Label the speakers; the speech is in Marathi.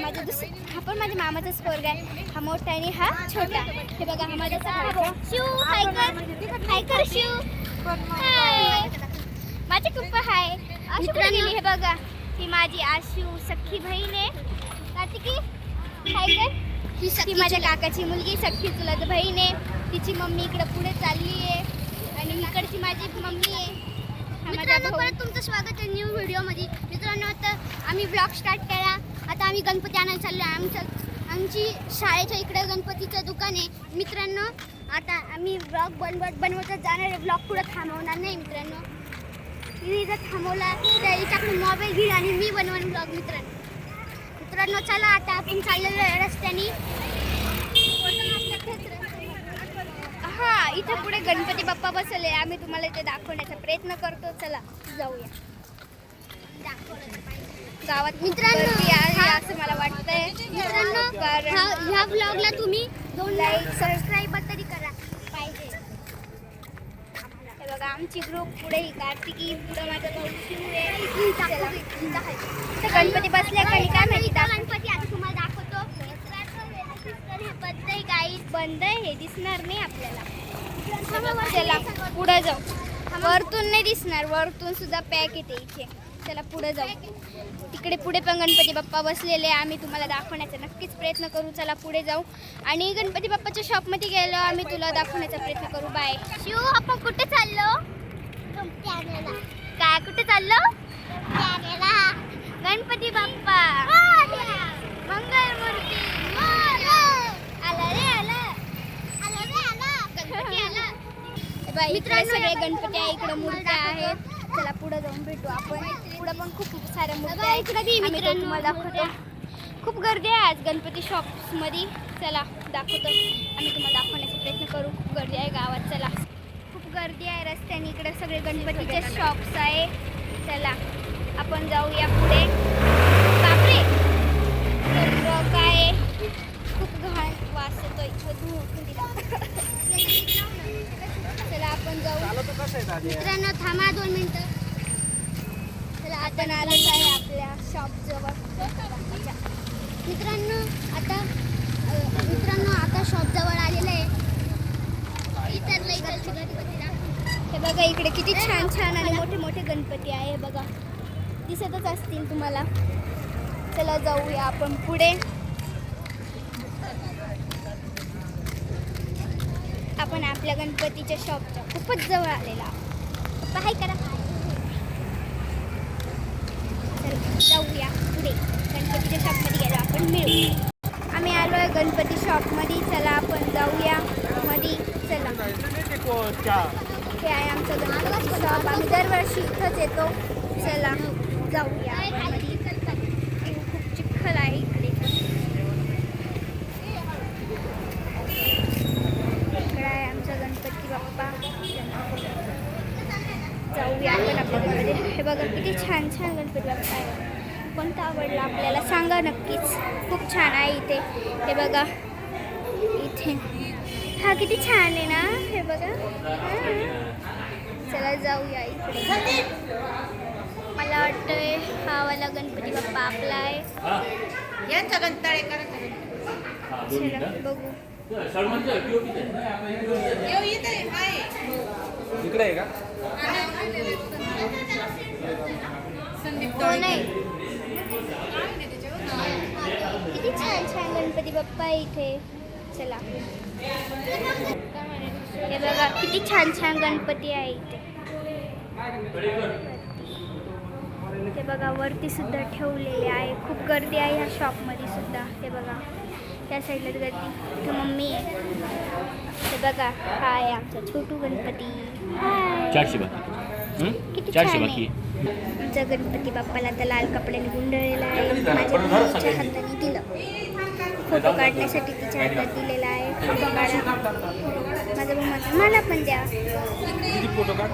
Speaker 1: हा पण माझ्या मामाचाच पोरगा आहे. हा मोठा आणि हा छोटा. हे बघा हा माझा शिव. हाय कर शिव. हाय माझे कुप्पा. हाय मित्रांनो, हे बघा ही माझी आशू सख्खी बहीण आहे. कार्तिकी हाय कर. ही माझ्या काकाची मुलगी सख्खी चुलत बहीण आहे. तिची मम्मी इकडे पुढे चालली आहे आणि इकडची माझी मम्मी आहे. मित्रांनो, परत तुमचं स्वागत आहे न्यू व्हिडिओमध्ये. मित्रांनो, आता आम्ही ब्लॉग स्टार्ट केला. आता आम्ही गणपती आणायला चाललो. आमची शाळेच्या इकडे गणपतीचं दुकान आहे. मित्रांनो, आता आम्ही ब्लॉग बनवतच जाणार आहे. ब्लॉग पुढं थांबवणार नाही. मित्रांनो, जर थांबवला तर याच्याकडून मोबाईल घेईल आणि मी बनवून ब्लॉग. मित्रांनो चला, आता आपण चाललेलो आहे रस्त्याने. हा, इथं पुढे गणपती बाप्पा बसले. आम्ही तुम्हाला इथे दाखवण्याचा प्रयत्न करतो. चला जाऊया गावात. मित्रांनो, असं मला वाटतंय. मित्रांनो, ह्या ब्लॉगला तुम्ही 2 लाईक सबस्क्राईब तरी करा पाहिजे. हे बघा आमची ग्रुप पुढे. ही कार्तिकी, पुढे माझा भाऊ शिव आहे. गणपती बसल्या काही काय माहिती. गणपती आता तुम्हाला दाखवतो. बंद आहे, हे दिसणार नाही आपल्याला. चला पुढे जाऊ. वरतून नाही दिसणार, वरतून सुद्धा पॅक येते इथे. चला पुढे जाऊ. तिकडे पुढे पण गणपती बाप्पा बसलेले. आम्ही तुम्हाला दाखवण्याचा नक्कीच प्रयत्न करू. चला पुढे जाऊ आणि गणपती बाप्पाच्या शॉपमध्ये गेलो आम्ही तुला दाखवण्याचा प्रयत्न करू. बाय शिव. आपण कुठे चाललो? काय कुठे चाललो? गणपती बाप्पा मंगलमूर्ती. इकडे सगळे गणपती आहे. इकडे मूर्त्या आहेत. चला पुढे जाऊन भेटू आपण. पुढे पण खूप साऱ्या मूर्त्या आहेत. इकडे तुम्हाला दाखवतो. खूप गर्दी आहे आज गणपती शॉप्स मध्ये. चला दाखवतो. आम्ही तुम्हाला दाखवण्याचा प्रयत्न करू. खूप गर्दी आहे गावात. चला खूप गर्दी आहे रस्त्याने. इकडे सगळे गणपतीचे शॉप्स आहे. चला आपण जाऊया पुढे. बापरे, काय खूप घाण वास येतो इथं. चला आपण जाऊ. मित्रांनो थांबा 2 मिनिटं. चला आता आलेलं आहे आपल्या शॉप जवळ. मित्रांनो आता शॉप जवळ आलेलं आहे. हे बघा इकडे किती छान छान आणि मोठे मोठे गणपती आहे. बघा दिसतच असतील तुम्हाला. चला जाऊया आपण पुढे. आपण आपल्या गणपतीच्या शॉपच्या खूपच जवळ आलेला. हाय करा. जाऊया पुढे. गणपतीच्या शॉपमध्ये गेलो आपण. मिळू. आम्ही आलो आहे गणपती शॉपमध्ये. चला आपण जाऊया मध्ये. चला हे आहे आमचं गणपती शॉप. आम्ही दरवर्षी इथंच येतो. चला जाऊया. खूप चिखल आहे इकडे. इकडे आहे आमचा गणपती बाप्पा. जाऊया आपण आपल्याकडे. हे बघा किती छान छान गणपती बाप्पा आहे. कोणता आवडला आपल्याला सांगा नक्कीच. खूप छान आहे इथे. हे बघा इथे हा किती छान आहे ना. हे बघा. चला जाऊया इकडे. मला वाटतंय हा वाला गणपती बाप्पा आपला आहे. चला बघू.
Speaker 2: इकडे आहे का?
Speaker 1: हो नाही. किती छान छान गणपती बाप्पा आहे इथे. चला हे बघा किती छान छान गणपती आहे इथे. हे बघा वरती सुद्धा ठेवलेले आहे. खूप गर्दी आहे ह्या शॉपमध्ये सुद्धा. हे बघा त्या साईडला गर्दी. इथे मम्मी आहे. हे बघा हा आहे आमचा छोटू गणपती. किती छान आहे. आमचा गणपती बाप्पाला तर लाल कपड्याने गुंडळलेला आहे. माझ्या बहिणीच्या हाताने दिलं. फोटो काढण्यासाठी तिच्या हातात दिलेला आहे. फोटो काढा. माझा भाऊ मला पण द्या.
Speaker 2: फोटो काढ.